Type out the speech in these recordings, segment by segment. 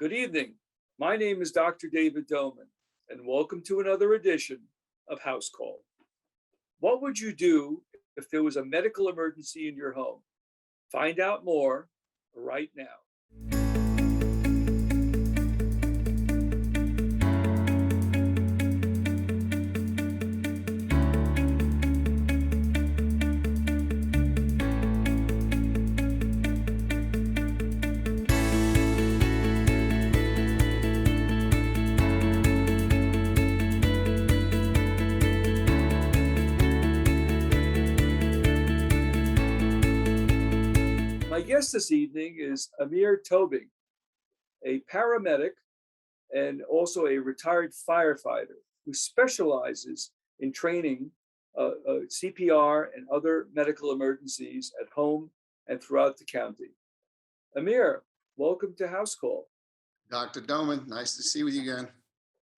Good evening. My name is Dr. David Doman, and welcome to another edition of Housecall. What would you do if there was a medical emergency in your home? Find out more right now. My guest this evening is Amer Tobing, a paramedic and also a retired firefighter who specializes in training CPR and other medical emergencies at home and throughout the county. Amer, welcome to Housecall. Dr. Doman, nice to see you again.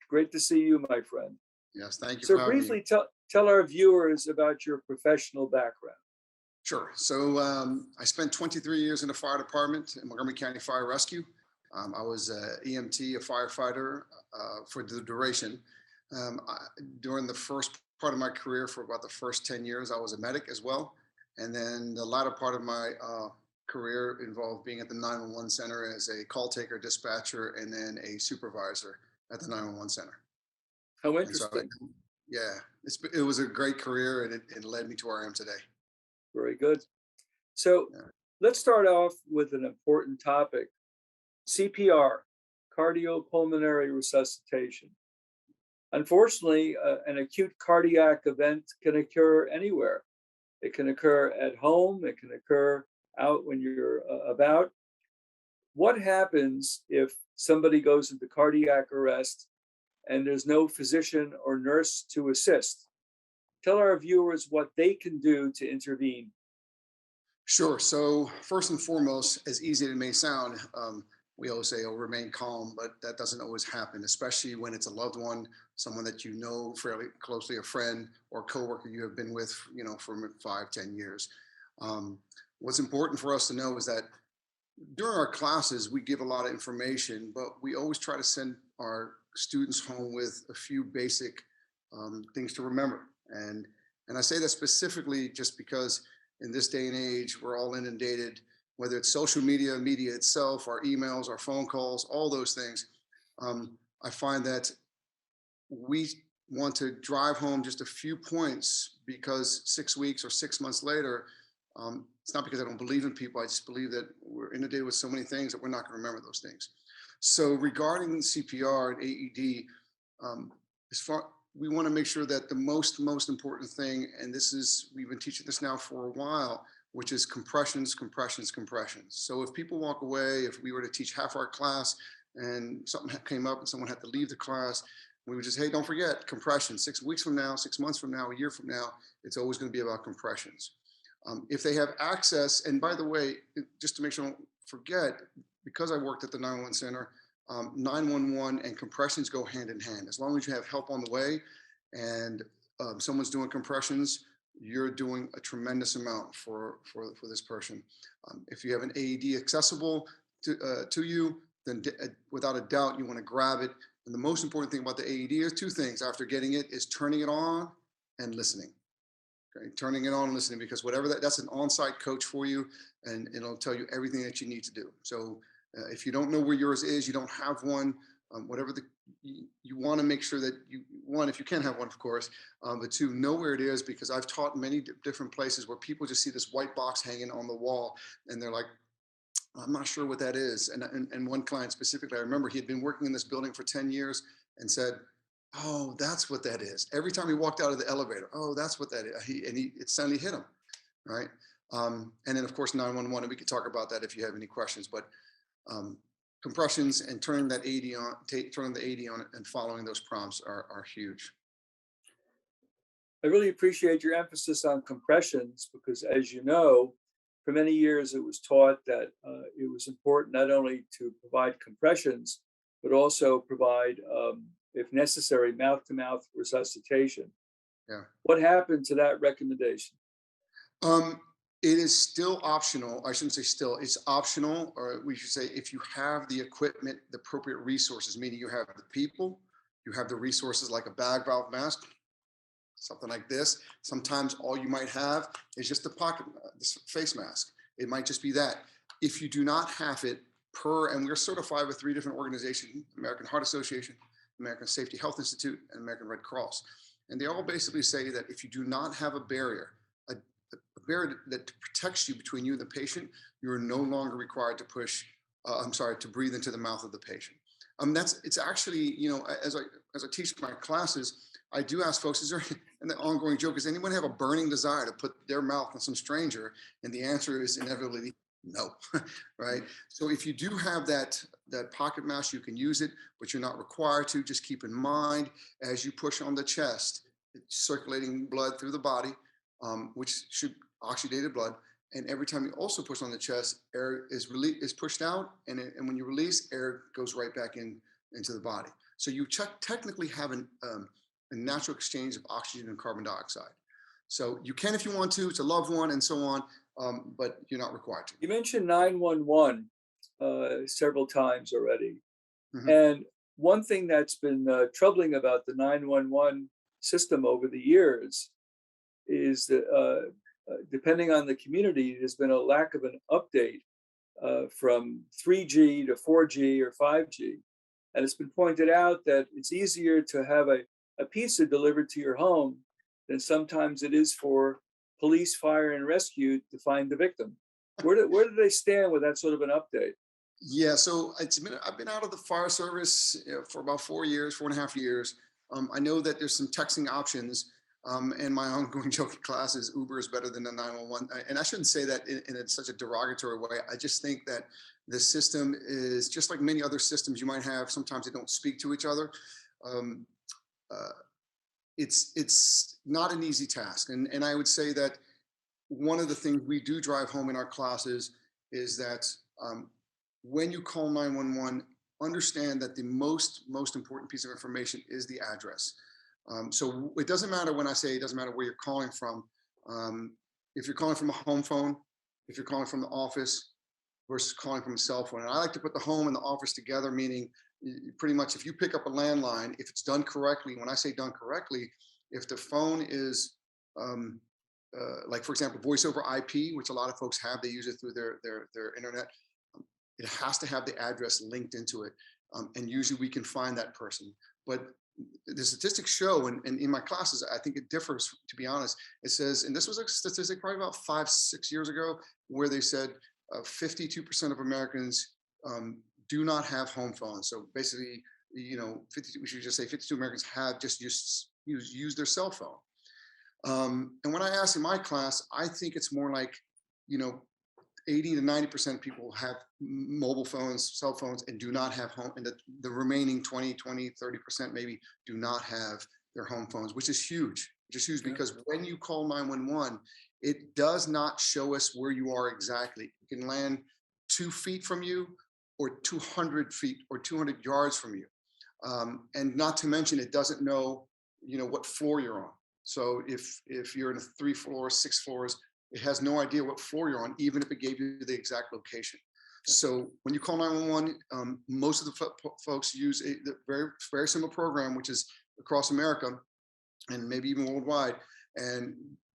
Great to see you, my friend. Yes, thank you So for having me. briefly tell our viewers about your professional background. Sure. So I spent 23 years in the fire department in Montgomery County Fire Rescue. I was an EMT, a firefighter for the duration. During the first part of my career, for about the first 10 years, I was a medic as well. And then the latter part of my career involved being at the 911 center as a call taker, dispatcher, and then a supervisor at the 911 center. How And so, interesting. yeah, it was a great career, and it led me to where I am today. Very good. So Yeah. let's start off with an important topic, CPR, Cardiopulmonary Resuscitation. Unfortunately, an acute cardiac event can occur anywhere. It can occur at home, it can occur out when you're about. What happens if somebody goes into cardiac arrest and there's no physician or nurse to assist? Tell our viewers what they can do to intervene. Sure. So first and foremost, as easy as it may sound, we always say, "Oh, remain calm," but that doesn't always happen, especially when it's a loved one, someone that you know fairly closely, a friend or coworker you have been with, for 5, 10 years. What's important for us to know is that during our classes, we give a lot of information, but we always try to send our students home with a few basic things to remember. And I say that specifically just because in this day and age, we're all inundated, whether it's social media, media itself, our emails, our phone calls, all those things. I find that we want to drive home just a few points because 6 weeks or 6 months later, it's not because I don't believe in people. I just believe that we're inundated with so many things that we're not going to remember those things. So regarding CPR and AED, we want to make sure that the most important thing, and we've been teaching this now for a while, which is compressions. So if people walk away, if we were to teach half our class and something came up and someone had to leave the class, we would just, hey, don't forget compression. 6 weeks from now, 6 months from now, a year from now, it's always going to be about compressions. If they have access, and by the way, just to make sure I don't forget, because I worked at the 911 center, 911 and compressions go hand in hand. As long as you have help on the way and someone's doing compressions, you're doing a tremendous amount for this person. If you have an AED accessible to you, then without a doubt, you want to grab it. And the most important thing about the AED is two things after getting it is turning it on and listening. Okay, turning it on and listening, because that's an on-site coach for you, and it'll tell you everything that you need to do. So if you don't know where yours is, you don't have one, whatever you want to make sure that if you can have one, of course, but two, know where it is, because I've taught many different places where people just see this white box hanging on the wall and they're like, I'm not sure what that is. And one client specifically, I remember he had been working in this building for 10 years and said, oh, that's what that is. Every time he walked out of the elevator, oh, that's what that is. It suddenly hit him, right? And then of course 911, and we could talk about that if you have any questions. But compressions and turning the AED on and following those prompts are huge. I really appreciate your emphasis on compressions because, as you know, for many years it was taught that it was important not only to provide compressions, but also provide, if necessary, mouth-to-mouth resuscitation. Yeah. What happened to that recommendation? It is still optional. I shouldn't say still, it's optional, or we should say if you have the equipment, the appropriate resources, meaning you have the people, you have the resources like a bag valve mask, something like this. Sometimes all you might have is just a pocket this face mask. It might just be that. If you do not have it and we're certified with 3 different organizations, American Heart Association, American Safety Health Institute, and American Red Cross. And they all basically say that if you do not have a barrier, a barrier that protects you between you and the patient, you are no longer required to to breathe into the mouth of the patient. It's actually, as I teach my classes, I do ask folks, is there, and the ongoing joke, does anyone have a burning desire to put their mouth on some stranger? And the answer is inevitably no, right? So if you do have that pocket mask, you can use it, but you're not required to. Just keep in mind, as you push on the chest, it's circulating blood through the body, which should oxygenated blood. And every time you also push on the chest, air is pushed out, and when you release, air goes right back into the body. So you technically have a natural exchange of oxygen and carbon dioxide. So you can if you want to. It's a loved one and so on, but you're not required to. You mentioned 911 several times already. Mhm. And one thing that's been troubling about the 911 system over the years is that depending on the community, there's been a lack of an update from 3G to 4G or 5G. And it's been pointed out that it's easier to have a pizza delivered to your home than sometimes it is for police, fire, and rescue to find the victim. Where do they stand with that sort of an update? Yeah, so I've been out of the fire service for about 4.5 years. I know that there's some texting options. And my ongoing joke in class is Uber is better than the 911. And I shouldn't say that in such a derogatory way. I just think that the system is just like many other systems you might have. Sometimes they don't speak to each other. It's not an easy task. And I would say that one of the things we do drive home in our classes is that when you call 911, understand that the most important piece of information is the address. So it doesn't matter when I say it doesn't matter where you're calling from. If you're calling from a home phone, if you're calling from the office versus calling from a cell phone. And I like to put the home and the office together, meaning pretty much if you pick up a landline, if it's done correctly, when I say done correctly, if the phone is like, for example, voice over IP, which a lot of folks have, they use it through their internet. It has to have the address linked into it. And usually we can find that person. But the statistics show, and in my classes, I think it differs, to be honest. It says, and this was a statistic probably about 5-6 years ago, where they said 52% of Americans do not have home phones. So basically, we should just say 52 Americans have just used their cell phone. And when I ask in my class, I think it's more like, 80 to 90% of people have mobile phones, cell phones, and do not have home, and the remaining 20, 30% maybe do not have their home phones, which is huge, because when you call 911, it does not show us where you are exactly. It can land 2 feet from you or 200 feet or 200 yards from you. And not to mention, it doesn't know, what floor you're on. So if you're in 3 floors, 6 floors, it has no idea what floor you're on, even if it gave you the exact location. So when you call 911, most of the folks use a very, very similar program, which is across America and maybe even worldwide. And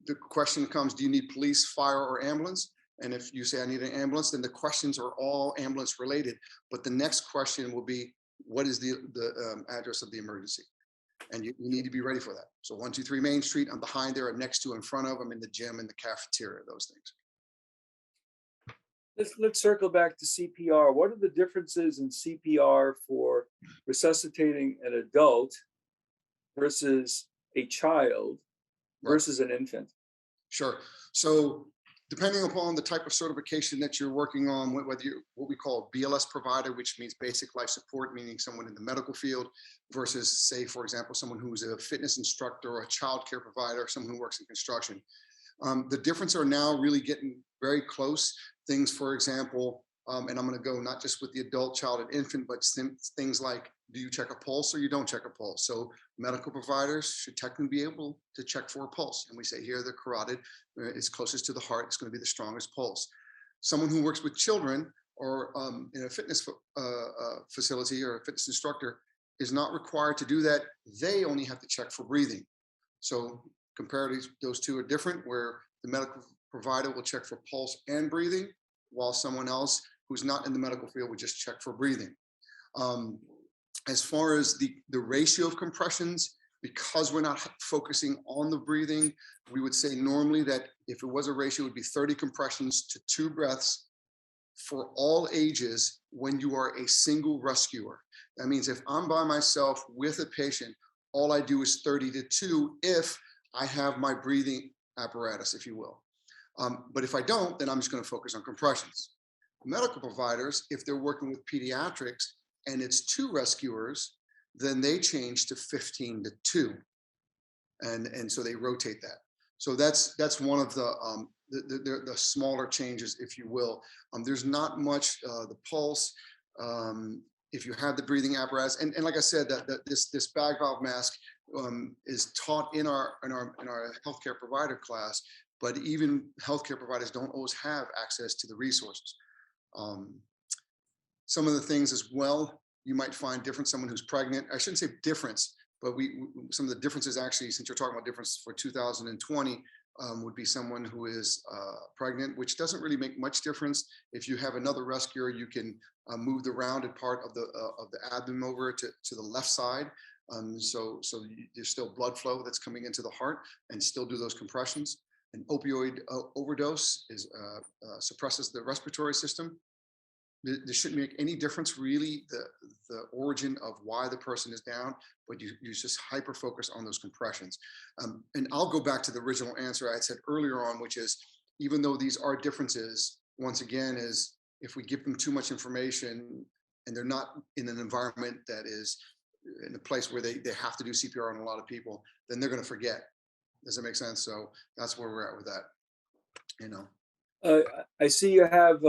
the question comes, do you need police, fire, or ambulance? And if you say I need an ambulance, then the questions are all ambulance related. But the next question will be, what is the address of the emergency? And you need to be ready for that. So 123 Main Street, I'm behind there, I'm next to, in front of, I'm in the gym, in the cafeteria, those things. Let's circle back to CPR. What are the differences in CPR for resuscitating an adult versus a child versus an infant? Sure. So depending upon the type of certification that you're working on, whether you're what we call a BLS provider, which means basic life support, meaning someone in the medical field, versus, say, for example, someone who's a fitness instructor or a child care provider, someone who works in construction. The difference are now really getting very close. Things, for example, and I'm going to go not just with the adult, child, and infant, but things like do you check a pulse or you don't check a pulse? So medical providers should technically be able to check for a pulse. And we say here the carotid is closest to the heart. It's going to be the strongest pulse. Someone who works with children or in a fitness facility or a fitness instructor is not required to do that. They only have to check for breathing. So comparatively, those two are different, where the medical provider will check for pulse and breathing, while someone else who's not in the medical field would just check for breathing. As far as the ratio of compressions, because we're not focusing on the breathing, we would say normally that if it was a ratio, it would be 30 compressions to 2 breaths for all ages when you are a single rescuer. That means if I'm by myself with a patient, all I do is 30 to 2 if I have my breathing apparatus, if you will. But if I don't, then I'm just going to focus on compressions. Medical providers, if they're working with pediatrics and it's 2 rescuers, then they change to 15 to 2. And so they rotate that. So that's one of the smaller changes, if you will. There's not much the pulse. If you have the breathing apparatus, and like I said, this bag valve mask is taught in our healthcare provider class, but even healthcare providers don't always have access to the resources. Some of the things as well, you might find different. Someone who's pregnant, I shouldn't say difference, but some of the differences actually, since you're talking about difference for 2020, would be someone who is pregnant, which doesn't really make much difference. If you have another rescuer, you can move the rounded part of the abdomen over to the left side. So there's still blood flow that's coming into the heart, and still do those compressions. An opioid overdose suppresses the respiratory system. This shouldn't make any difference, really, the origin of why the person is down, but you just hyper focus on those compressions. And I'll go back to the original answer I had said earlier on, which is, even though these are differences, once again, is if we give them too much information and they're not in an environment that is in a place where they have to do CPR on a lot of people, then they're going to forget. Does that make sense? So that's where we're at with that, you know. I see you have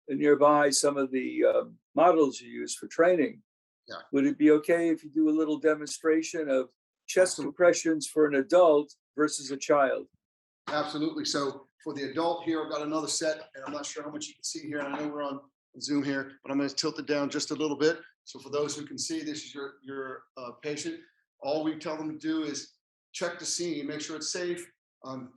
nearby some of the models you use for training. Yeah. Would it be okay if you do a little demonstration of chest Absolutely. compressions for an adult versus a child? Absolutely. So for the adult here, I've got another set, and I'm not sure how much you can see here. I know we're on Zoom here, but I'm going to tilt it down just a little bit. So for those who can see, this is your patient. All we tell them to do is check the scene, make sure it's safe,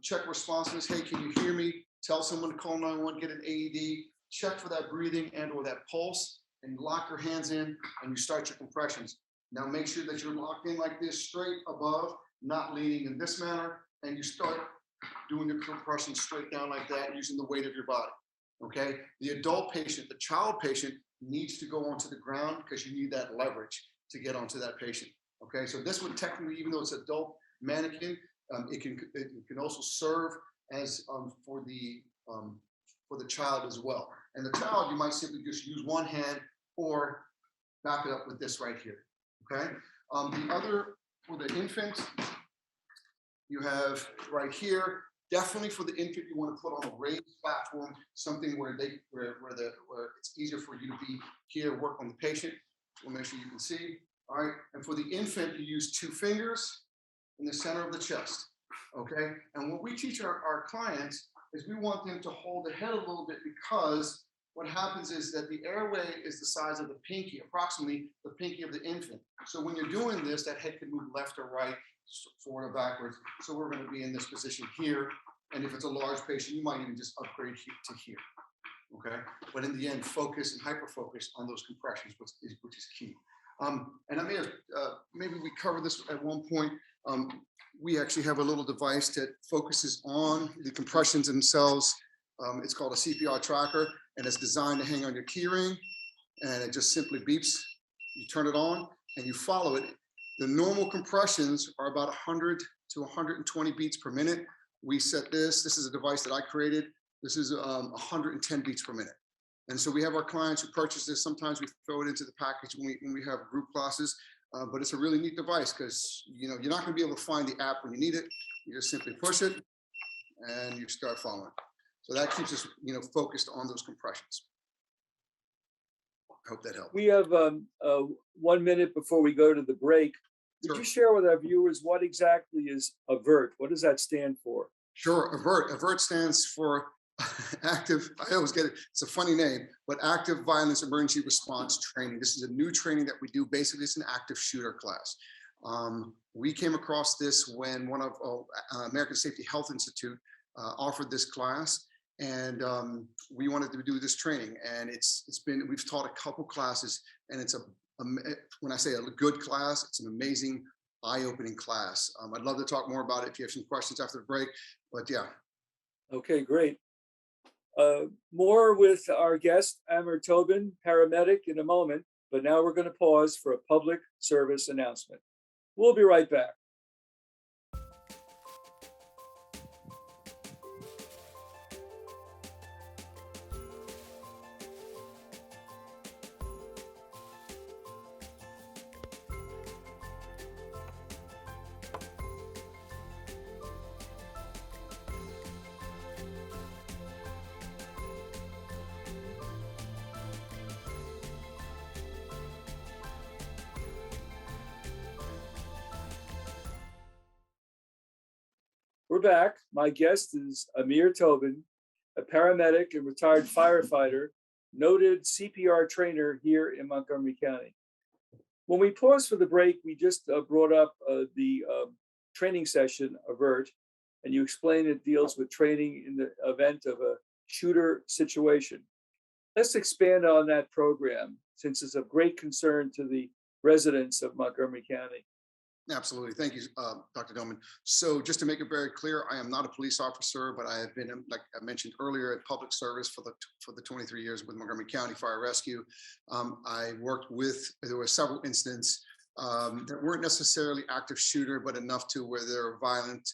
check responsiveness. Hey, can you hear me? Tell someone to call 911, get an AED, check for that breathing and or that pulse, and lock your hands in, and you start your compressions. Now make sure that you're locked in like this, straight above, not leaning in this manner, and you start doing your compression straight down like that, using the weight of your body. Okay. The adult patient, the child patient, needs to go onto the ground because you need that leverage to get onto that patient. Okay. So this would technically, even though it's adult mannequin, it can also serve as for the child as well. And the child, you might simply just use one hand or back it up with this right here. Okay. The other, for the infant, you have right here. Definitely for the infant, you want to put on a raised platform, something where it's easier for you to be here, work on the patient. We'll make sure you can see. All right. And for the infant, you use 2 fingers in the center of the chest. Okay. And what we teach our clients is we want them to hold the head a little bit, because what happens is that the airway is the size of the pinky, approximately the pinky of the infant. So when you're doing this, that head can move left or right, forward or backwards. So we're going to be in this position here. And if it's a large patient, you might even just upgrade to here. Okay. But in the end, focus and hyper focus on those compressions, which is key. And I may have, maybe we covered this at one point. We actually have a little device that focuses on the compressions themselves. It's called a CPRTrakr, and it's designed to hang on your key ring, and it just simply beeps. You turn it on and you follow it. The normal compressions are about 100 to 120 beats per minute. We set this is a device that I created. This is 110 beats per minute. And so we have our clients who purchase this. Sometimes we throw it into the package when we have group classes, but it's a really neat device because, you know, you're not going to be able to find the app when you need it. You just simply push it and you start following. So that keeps us, you know, focused on those compressions. I hope that helped. We have 1 minute before we go to the break. Would you Sure. share with our viewers what exactly is avert? What does that stand for? Sure. Avert. Avert stands for active. I always get it. It's a funny name, but active violence emergency response training. This is a new training that we do. Basically, it's an active shooter class. We came across this when one of American Safety Health Institute offered this class, and we wanted to do this training. And we've taught a couple classes, and it's when I say a good class, it's an amazing, eye-opening class. I'd love to talk more about it if you have some questions after the break, but yeah. Okay, great. More with our guest, Amer Tobing, paramedic, in a moment, but now we're going to pause for a public service announcement. We'll be right back. We're back. My guest is Amer Tobing, a paramedic and retired firefighter, noted CPR trainer here in Montgomery County. When we paused for the break, we just brought up the training session, avert, and you explained it deals with training in the event of a shooter situation. Let's expand on that program, since it's of great concern to the residents of Montgomery County. Absolutely. Thank you, Dr. Doman. So just to make it very clear, I am not a police officer, but I have been, like I mentioned earlier, at public service for the 23 years with Montgomery County Fire Rescue. I worked there were several incidents that weren't necessarily active shooter, but enough to where there were violent,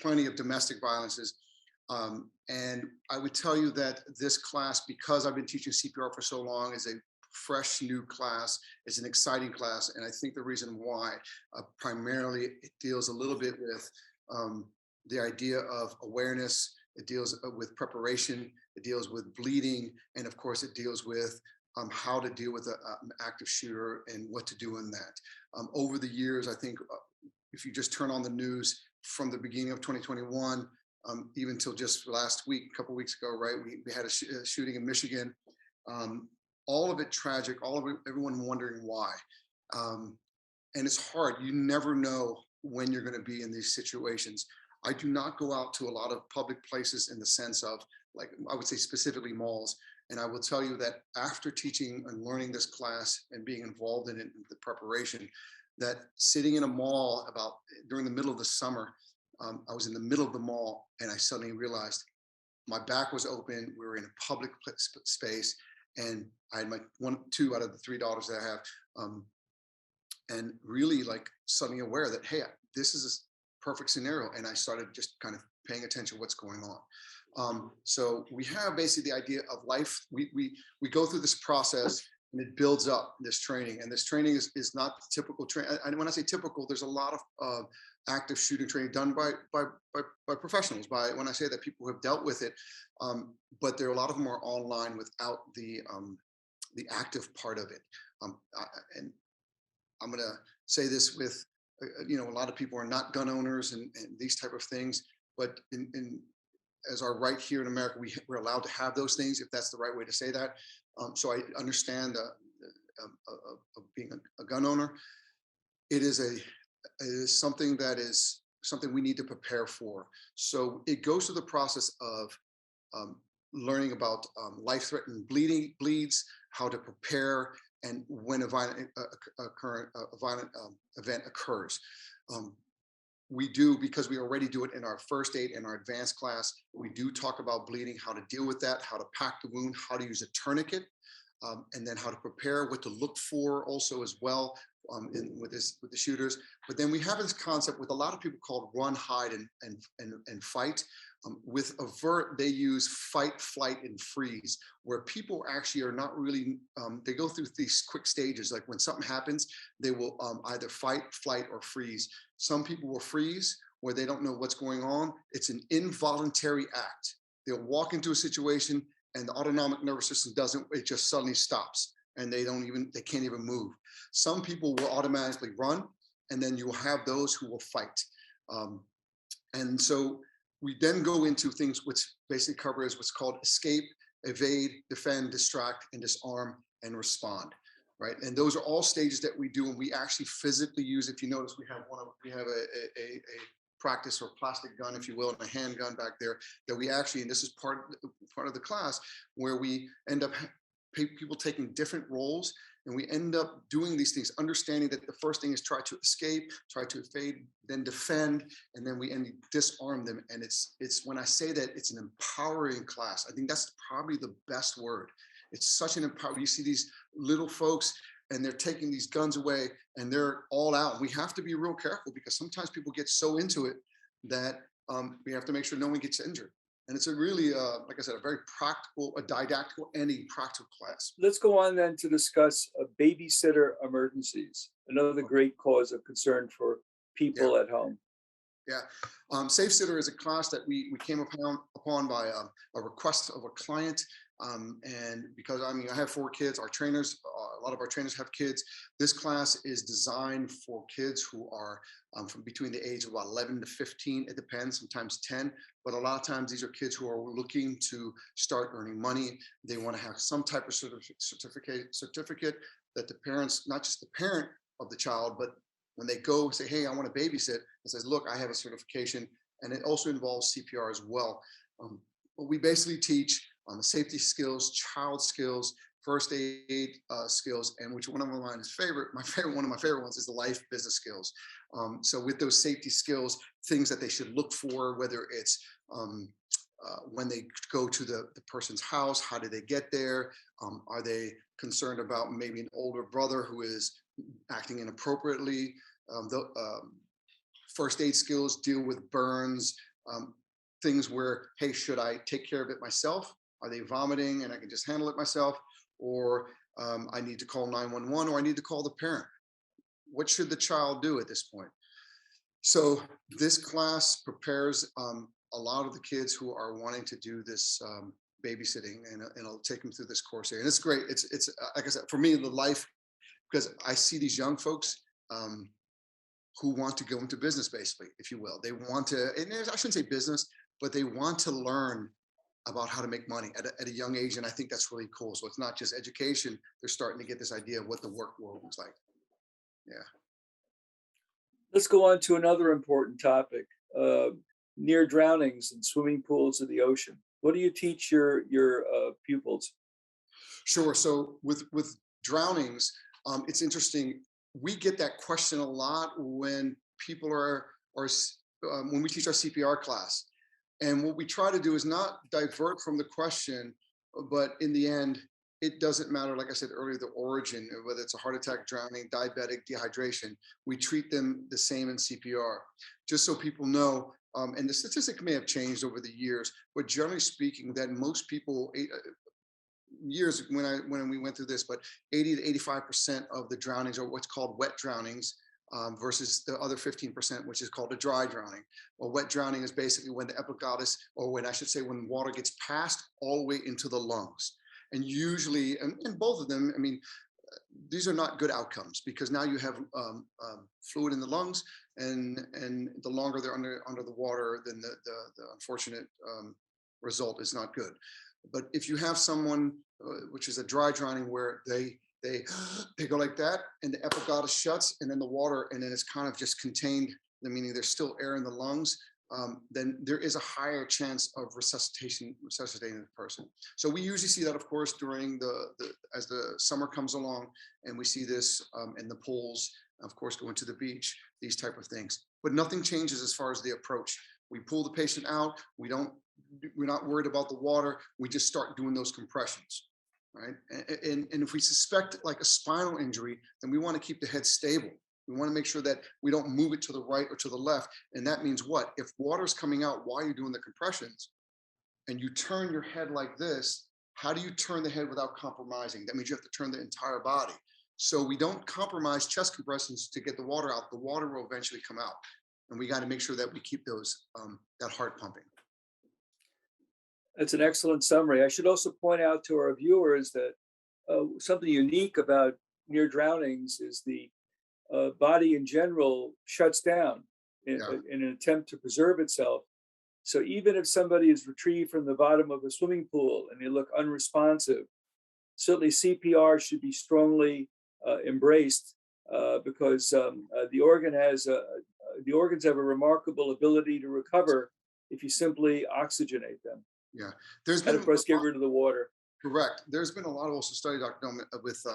plenty of domestic violences. And I would tell you that this class, because I've been teaching CPR for so long, is a fresh new class. It's an exciting class, and I think the reason why primarily it deals a little bit with the idea of awareness. It deals with preparation. It deals with bleeding, and of course it deals with how to deal with an active shooter and what to do in that. Over the years, I think if you just turn on the news from the beginning of 2021 even till just last week, a couple of weeks ago, right, we had a shooting in Michigan. All of it tragic, all of it, everyone wondering why. And it's hard. You never know when you're going to be in these situations. I do not go out to a lot of public places in the sense of, like, I would say specifically malls. And I will tell you that after teaching and learning this class and being involved in it, the preparation, that sitting in a mall during the middle of the summer, I was in the middle of the mall and I suddenly realized my back was open. We were in a public space. And I had my two out of the three daughters that I have, and really like suddenly aware that, hey, this is a perfect scenario. And I started just kind of paying attention to what's going on. So we have basically the idea of life. We go through this process and it builds up this training. And this training is not typical training. And when I say typical, there's a lot of active shooting training done by professionals. When I say that, people who have dealt with it, but there are a lot of them are online without the active part of it. And I'm going to say this with, a lot of people are not gun owners and these type of things, but as our right here in America, we're allowed to have those things, if that's the right way to say that. So I understand of being a gun owner. It is something we need to prepare for. So it goes through the process of learning about life-threatening bleeds, how to prepare, and when a violent event occurs. We do, because we already do it in our first aid and our advanced class, we do talk about bleeding, how to deal with that, how to pack the wound, how to use a tourniquet, and then how to prepare, what to look for also as well with the shooters. But then we have this concept with a lot of people called run, hide, and fight. With avert, they use fight, flight, and freeze, where people actually are not really, they go through these quick stages. Like when something happens, they will either fight, flight, or freeze. Some people will freeze, where they don't know what's going on. It's an involuntary act. They'll walk into a situation and the autonomic nervous system it just suddenly stops. and they can't even move. Some people will automatically run, and then you'll have those who will fight. And so we then go into things which basically covers what's called escape, evade, defend, distract, and disarm, and respond. Right, and those are all stages that we do, and we actually physically use. If you notice, we have a practice or plastic gun, if you will, and a handgun back there that we actually, and this is part of the class where we end up people taking different roles, and we end up doing these things, understanding that the first thing is try to escape, try to evade, then defend, and then we disarm them. And it's when I say that, it's an empowering class. I think that's probably the best word. It's such an empower. You see these little folks, and they're taking these guns away, and they're all out. We have to be real careful because sometimes people get so into it that we have to make sure no one gets injured. And it's a really, like I said, a very practical, a didactical, and a practical class. Let's go on then to discuss babysitter emergencies, another great cause of concern for people at home. Yeah, Safe Sitter is a class that we came upon by a request of a client. And because I have 4 kids, our trainers, a lot of our trainers have kids. This class is designed for kids who are from between the age of about 11 to 15. It depends, sometimes 10, but a lot of times these are kids who are looking to start earning money. They want to have some type of certificate that the parents, not just the parent of the child, but when they go say, hey, I want to babysit, it says, look, I have a certification. And it also involves CPR as well. But we basically teach the safety skills, child skills, first aid skills, and which one of mine is one of my favorite ones is the life business skills. So with those safety skills, things that they should look for, whether it's when they go to the person's house, how do they get there? Are they concerned about maybe an older brother who is acting inappropriately? First aid skills deal with burns, things where, hey, should I take care of it myself? Are they vomiting and I can just handle it myself? Or I need to call 911, or I need to call the parent. What should the child do at this point? So this class prepares a lot of the kids who are wanting to do this babysitting, and I'll take them through this course here. And it's great. It's like I said, for me, the life, because I see these young folks who want to go into business, basically, if you will. They want to, and I shouldn't say business, but they want to learn about how to make money at a young age. And I think that's really cool. So it's not just education. They're starting to get this idea of what the work world looks like. Yeah. Let's go on to another important topic, near drownings in swimming pools of the ocean. What do you teach your pupils? Sure. So with drownings, it's interesting. We get that question a lot when people are when we teach our CPR class. And what we try to do is not divert from the question, but in the end, it doesn't matter, like I said earlier, the origin, whether it's a heart attack, drowning, diabetic, dehydration, we treat them the same in CPR. Just so people know, and the statistic may have changed over the years, but generally speaking, that most people, years when we went through this, but 80 to 85% of the drownings are what's called wet drownings, versus the other 15%, which is called a dry drowning. Well, wet drowning is basically when the epiglottis, or when I should say, when water gets passed all the way into the lungs. And usually, and both of them, I mean, these are not good outcomes, because now you have fluid in the lungs, and the longer they're under the water, then the unfortunate result is not good. But if you have someone, which is a dry drowning, where they go like that, and the epiglottis shuts, and then the water, and then it's kind of just contained, meaning there's still air in the lungs, then there is a higher chance of resuscitating the person. So we usually see that, of course, during as the summer comes along, and we see this in the pools, of course, going to the beach, these type of things. But nothing changes as far as the approach. We pull the patient out. We're not worried about the water. We just start doing those compressions. Right. And if we suspect like a spinal injury, then we want to keep the head stable. We want to make sure that we don't move it to the right or to the left. And that means what? If water's coming out while you're doing the compressions and you turn your head like this, how do you turn the head without compromising? That means you have to turn the entire body. So we don't compromise chest compressions to get the water out. The water will eventually come out. And we got to make sure that we keep those, that heart pumping. That's an excellent summary. I should also point out to our viewers that something unique about near drownings is the body in general shuts down Yeah. in an attempt to preserve itself. So even if somebody is retrieved from the bottom of a swimming pool and they look unresponsive, certainly CPR should be strongly embraced because the organs have a remarkable ability to recover if you simply oxygenate them. Yeah. There's And been of course, get rid of the water. correct. There's been a lot of also study, Dr. Doman, with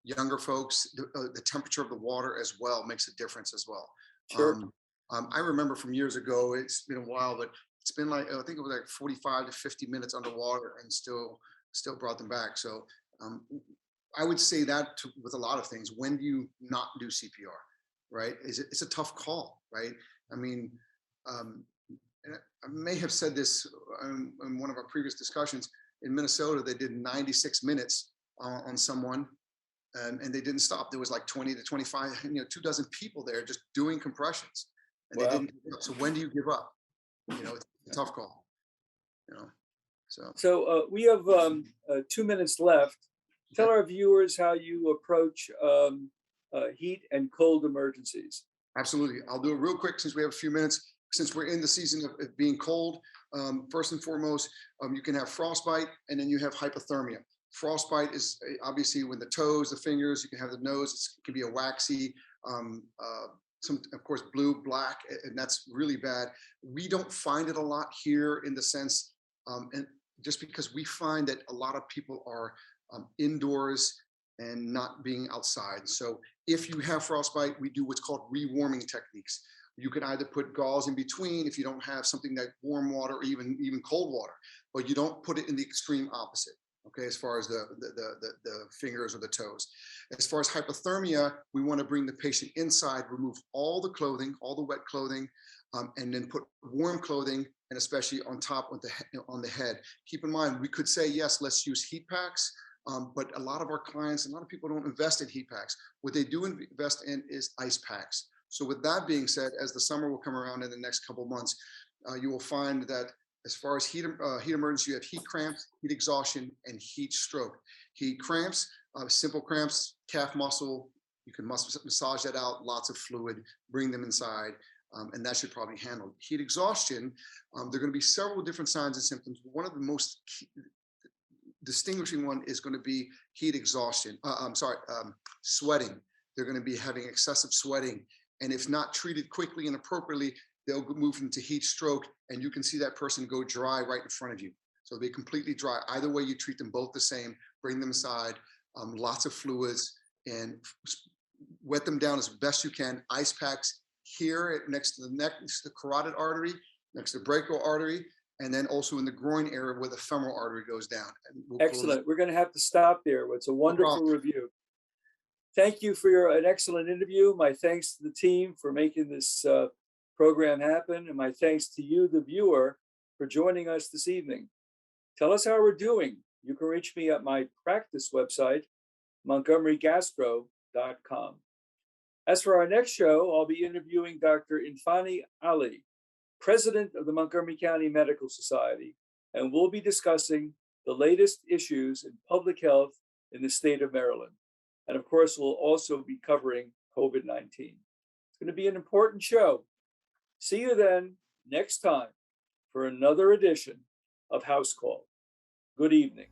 younger folks. The temperature of the water as well makes a difference as well. Sure. I remember from years ago. It's been a while, but it's been like I think it was like 45 to 50 minutes underwater, and still brought them back. So um, I would say that with a lot of things. When do you not do CPR? Right? It's a tough call, right? I mean, um, and I may have said this in one of our previous discussions. In Minnesota, they did 96 minutes on someone, and they didn't stop. There was like 20 to 25, 24 people there just doing compressions, and they Wow. didn't give up. So when do you give up? It's a tough call. So we have 2 minutes left. Tell our viewers how you approach heat and cold emergencies. Absolutely. I'll do it real quick since we have a few minutes. Since we're in the season of it being cold, first and foremost, you can have frostbite, and then you have hypothermia. Frostbite is obviously when the toes, the fingers, you can have the nose, it can be a waxy, some, of course, blue, black, and that's really bad. We don't find it a lot here in the sense, and just because we find that a lot of people are indoors and not being outside. So if you have frostbite, we do what's called rewarming techniques. You can either put gauze in between if you don't have something like warm water or even cold water, but you don't put it in the extreme opposite. Okay, as far as the fingers or the toes. As far as hypothermia, we want to bring the patient inside, remove all the clothing, all the wet clothing, and then put warm clothing, and especially on top of on the head. Keep in mind, we could say, yes, let's use heat packs, but a lot of our clients, a lot of people don't invest in heat packs. What they do invest in is ice packs. So with that being said, as the summer will come around in the next couple of months, you will find that as far as heat emergency, you have heat cramps, heat exhaustion, and heat stroke. Heat cramps, simple cramps, calf muscle, you can massage that out, lots of fluid, bring them inside, and that should probably handle. Heat exhaustion, there are going to be several different signs and symptoms. One of the most distinguishing one is going to be heat exhaustion. Sweating. They're going to be having excessive sweating, and if not treated quickly and appropriately, they'll move into heat stroke, and you can see that person go dry right in front of you. So they'll be completely dry. Either way, you treat them both the same, bring them aside, lots of fluids, and wet them down as best you can. Ice packs here next to the neck, next to the carotid artery, next to the brachial artery, and then also in the groin area where the femoral artery goes down. Excellent. We're going to have to stop there. It's a wonderful review. Thank you for an excellent interview. My thanks to the team for making this program happen, and my thanks to you, the viewer, for joining us this evening. Tell us how we're doing. You can reach me at my practice website, montgomerygastro.com. As for our next show, I'll be interviewing Dr. Infani Ali, president of the Montgomery County Medical Society, and we'll be discussing the latest issues in public health in the state of Maryland. And of course, we'll also be covering COVID-19. It's going to be an important show. See you then next time for another edition of Housecall. Good evening.